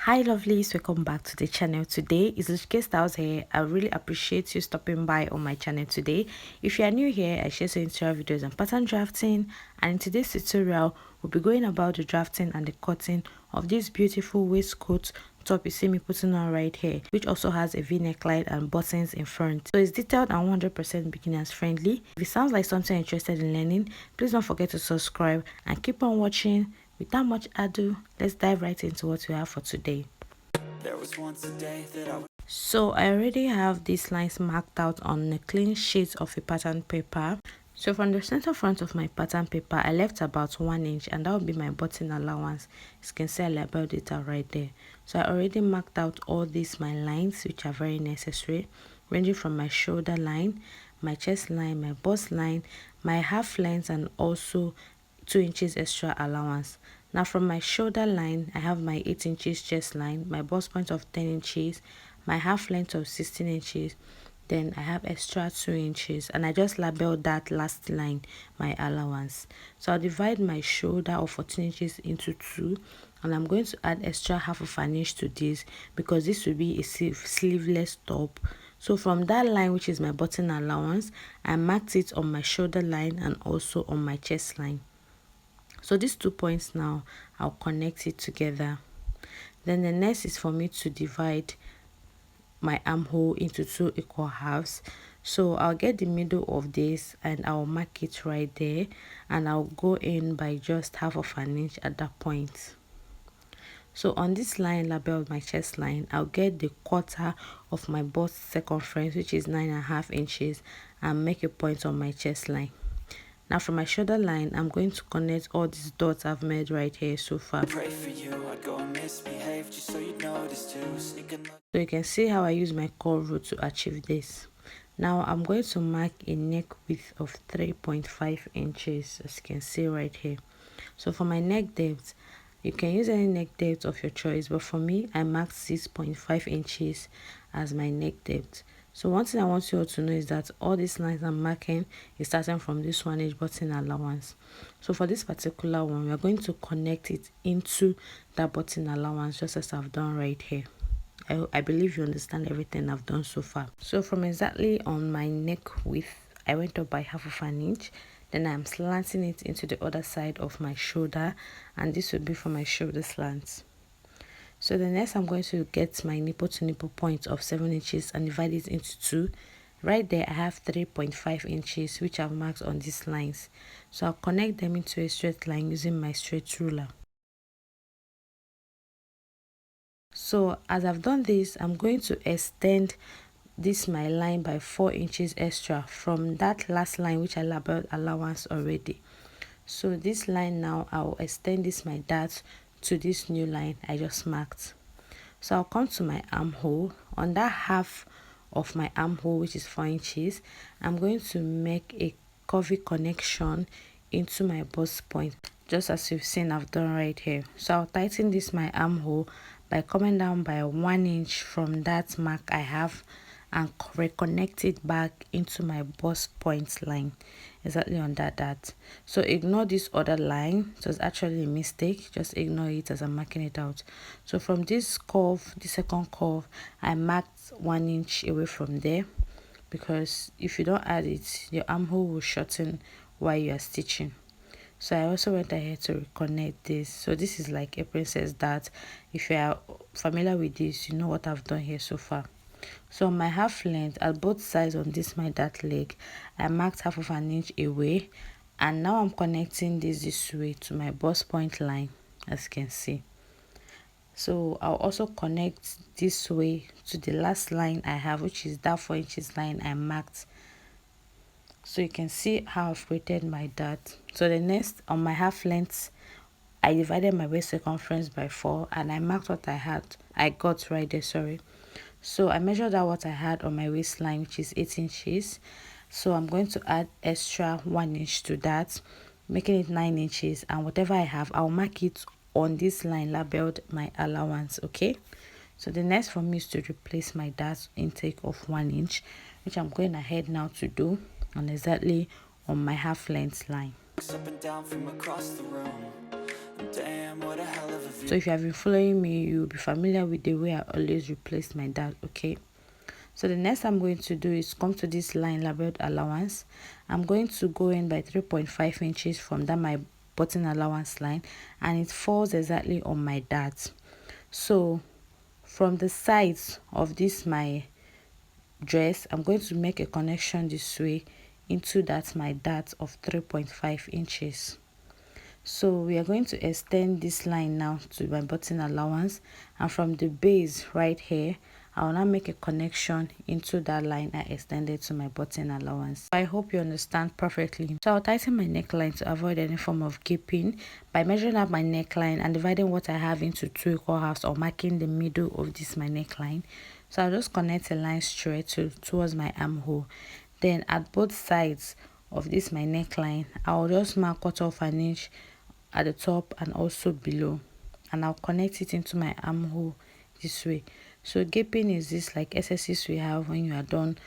Hi lovelies, welcome back to the channel. Today is Luchike Styles here. I really appreciate you stopping by on my channel today. If you are new here, I share some tutorial videos on pattern drafting, and in today's tutorial we'll be going about the drafting and the cutting of this beautiful waistcoat top you see me putting on right here, which also has a v-neck line and buttons in front. So it's detailed and 100% beginners friendly. If it sounds like something you're interested in learning, please don't forget to subscribe and keep on watching. Without much ado, let's dive right into what we have for today. So I already have these lines marked out on a clean sheet of a pattern paper. So from the center front of my pattern paper, I left about 1 inch, and that will be my button allowance. As you can see, I labeled it out right there. So I already marked out all these my lines, which are very necessary, ranging from my shoulder line, my chest line, my bust line, my half length, and also 2 inches extra allowance. Now from my shoulder line, I have my 8 inches chest line, my bust point of 10 inches, my half length of 16 inches, then I have extra 2 inches, and I just labeled that last line my allowance. So I'll divide my shoulder of 14 inches into 2, and I'm going to add extra half of an inch to this because this will be a sleeveless top. So from that line, which is my button allowance, I marked it on my shoulder line and also on my chest line. So these 2 points now, I'll connect it together. Then the next is for me to divide my armhole into 2 equal halves. So I'll get the middle of this and I'll mark it right there, and I'll go in by just half of an inch at that point. So on this line labeled my chest line, I'll get the quarter of my bust circumference, which is 9.5 inches, and make a point on my chest line. Now from my shoulder line, I'm going to connect all these dots I've made right here so far. So you can see how I use my curve rule to achieve this. Now I'm going to mark a neck width of 3.5 inches, as you can see right here. So for my neck depth, you can use any neck depth of your choice, but for me, I marked 6.5 inches as my neck depth. So one thing I want you all to know is that all these lines I'm marking is starting from this 1 inch button allowance. So for this particular one, we are going to connect it into that button allowance, just as I've done right here. I believe you understand everything I've done so far. So from exactly on my neck width, I went up by half of an inch. Then I'm slanting it into the other side of my shoulder, and this will be for my shoulder slants. So the next, I'm going to get my nipple to nipple point of 7 inches and divide it into 2. Right there I have 3.5 inches, which I've marked on these lines. So I'll connect them into a straight line using my straight ruler. So as I've done this, I'm going to extend this my line by 4 inches extra from that last line which I labeled allowance already. So this line now, I'll extend this my dart to this new line I just marked. So I'll come to my armhole. On that half of my armhole, which is 4 inches, I'm going to make a curvy connection into my bust point, just as you've seen I've done right here. So I'll tighten this my armhole by coming down by 1 inch from that mark I have and reconnect it back into my bust point line, exactly on that dart. So ignore this other line, so it's actually a mistake, just ignore it as I'm marking it out. So from this curve, the second curve, I marked 1 inch away from there, because if you don't add it, your armhole will shorten while you are stitching. So I also went ahead to reconnect this. So this is like a princess dart. If you are familiar with this, you know what I've done here so far. So on my half length at both sides on this my dart leg, I marked half of an inch away, and now I'm connecting this way to my bust point line, as you can see. So I'll also connect this way to the last line I have, which is that 4 inches line I marked. So you can see how I've created my dart. So the next, on my half length, I divided my waist circumference by 4, and I marked what I got right there, sorry. So I measured out what I had on my waistline, which is 8 inches. So I'm going to add extra 1 inch to that, making it 9 inches, and whatever I have, I'll mark it on this line labeled my allowance. Okay, so the next for me is to replace my dart intake of 1 inch, which I'm going ahead now to do on exactly on my half length line. Up and down from across the room. Damn, what a hell of a view. So if you have been following me, you'll be familiar with the way I always replace my dart, okay? So the next I'm going to do is come to this line labeled allowance. I'm going to go in by 3.5 inches from that my button allowance line, and it falls exactly on my dart. So from the sides of this my dress, I'm going to make a connection this way into that my dart of 3.5 inches. So we are going to extend this line now to my button allowance, and from the base right here, I will now make a connection into that line I extended to my button allowance. I hope you understand perfectly. So I'll tighten my neckline to avoid any form of gaping by measuring out my neckline and dividing what I have into 2 equal halves, or marking the middle of this my neckline. So I'll just connect a line straight towards my armhole. Then at both sides of this my neckline, I'll just mark 1/4 inch at the top and also below, and I'll connect it into my armhole this way. So gaping is this like excesses we have when you are done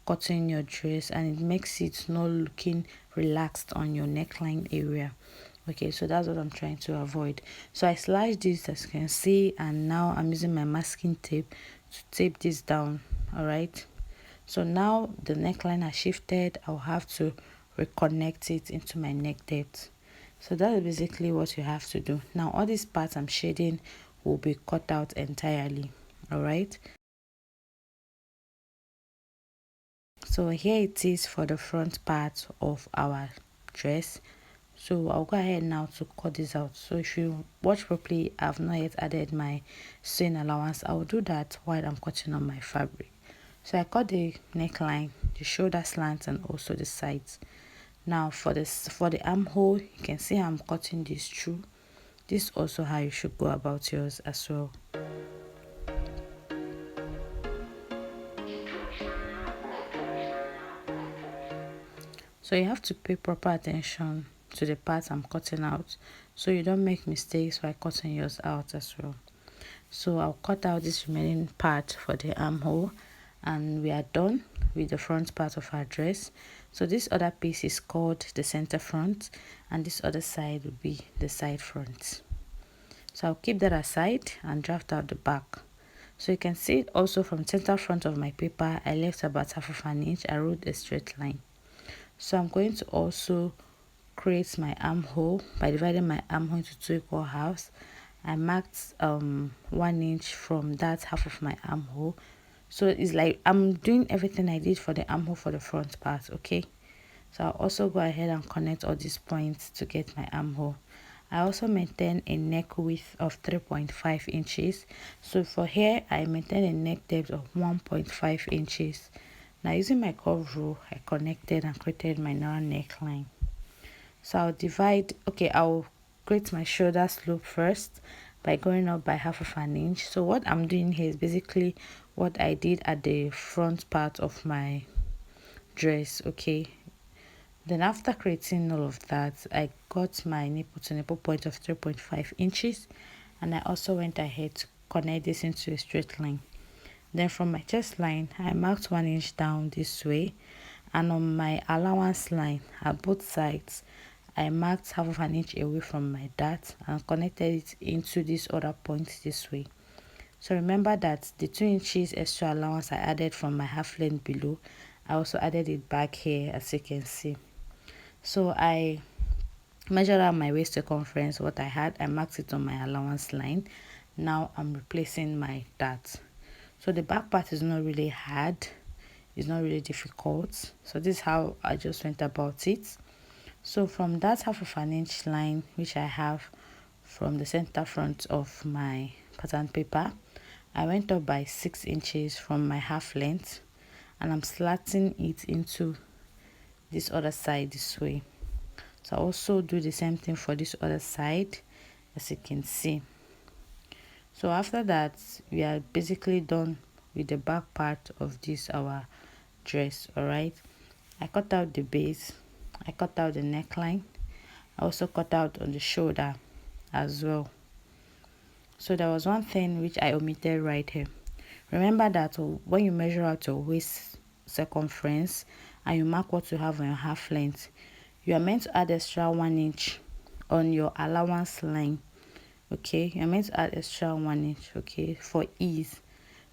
cutting your dress, and it makes it not looking relaxed on your neckline area. Okay, so that's what I'm trying to avoid. So I slashed this, as you can see, and now I'm using my masking tape to tape this down. All right, so now the neckline has shifted. I'll have to reconnect it into my neck depth. So that is basically what you have to do. Now all these parts I'm shading will be cut out entirely. All right, so here it is for the front part of our dress. So I'll go ahead now to cut this out. So if you watch properly, I've not yet added my sewing allowance. I will do that while I'm cutting on my fabric. So I cut the neckline, the shoulder slant, and also the sides. Now for the armhole, you can see I'm cutting this through. This is also how you should go about yours as well. So you have to pay proper attention to the parts I'm cutting out, so you don't make mistakes while cutting yours out as well. So I'll cut out this remaining part for the armhole, and we are done with the front part of our dress. So this other piece is called the center front, and this other side will be the side front. So I'll keep that aside and draft out the back. So you can see it also from center front of my paper, I left about 1/2 inch. I wrote a straight line. So I'm going to also create my armhole by dividing my armhole into 2 equal halves. I marked 1 inch from that half of my armhole. So it's like I'm doing everything I did for the armhole for the front part, okay? So I'll also go ahead and connect all these points to get my armhole. I also maintain a neck width of 3.5 inches. So for here, I maintain a neck depth of 1.5 inches. Now using my curve rule, I connected and created my narrow neckline. So I'll create my shoulder slope first by going up by 1/2 inch. So what I'm doing here is basically what I did at the front part of my dress, okay? Then after creating all of that, I got my nipple to nipple point of 3.5 inches, and I also went ahead to connect this into a straight line. Then from my chest line, I marked 1 inch down this way, and on my allowance line at both sides, I marked 1/2 inch away from my dart and connected it into this other point this way. So remember that the 2 inches extra allowance I added from my half length below, I also added it back here, as you can see. So I measured out my waist circumference, what I had, I marked it on my allowance line. Now I'm replacing my dart. So the back part is not really hard, it's not really difficult. So this is how I just went about it. So from that 1/2 inch line which I have from the center front of my pattern paper, I went up by 6 inches from my half length, and I'm slatting it into this other side this way. So I also do the same thing for this other side, as you can see. So after that, we are basically done with the back part of this our dress. All right, I cut out the base, I cut out the neckline, I also cut out on the shoulder as well. So there was one thing which I omitted right here. Remember that when you measure out your waist circumference and you mark what you have on your half length, you are meant to add extra 1 inch on your allowance line Okay, you're meant to add extra 1 inch, okay, for ease.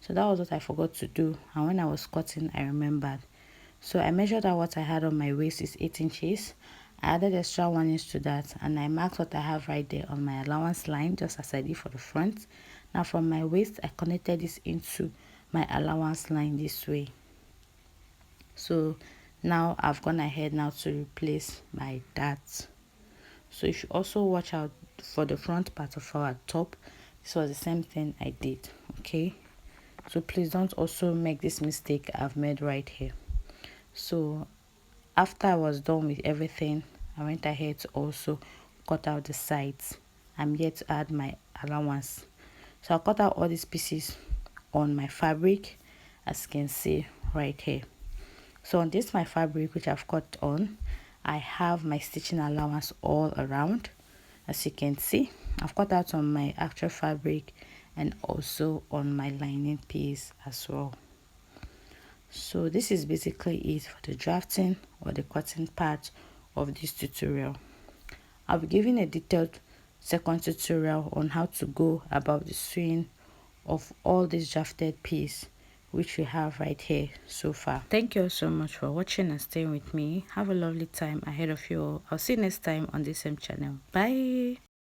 So that was what I forgot to do, and when I was cutting I remembered. So I measured out what I had on my waist is 8 inches. I added extra 1 inch to that, and I marked what I have right there on my allowance line, just as I did for the front. Now from my waist I connected this into my allowance line this way. So now I've gone ahead now to replace my dart. So you should also watch out for the front part of our top. This was the same thing I did, okay? So please don't also make this mistake I've made right here. So after I was done with everything, I went ahead to also cut out the sides. I'm yet to add my allowance. So I'll cut out all these pieces on my fabric, as you can see right here. So on this my fabric which I've cut on, I have my stitching allowance all around. As you can see, I've cut out on my actual fabric and also on my lining piece as well. So this is basically it for the drafting or the cutting part of this tutorial. I'll be giving a detailed second tutorial on how to go about the sewing of all this drafted piece which we have right here so far. Thank you all so much for watching and staying with me. Have a lovely time ahead of you all. I'll see you next time on the same channel. Bye.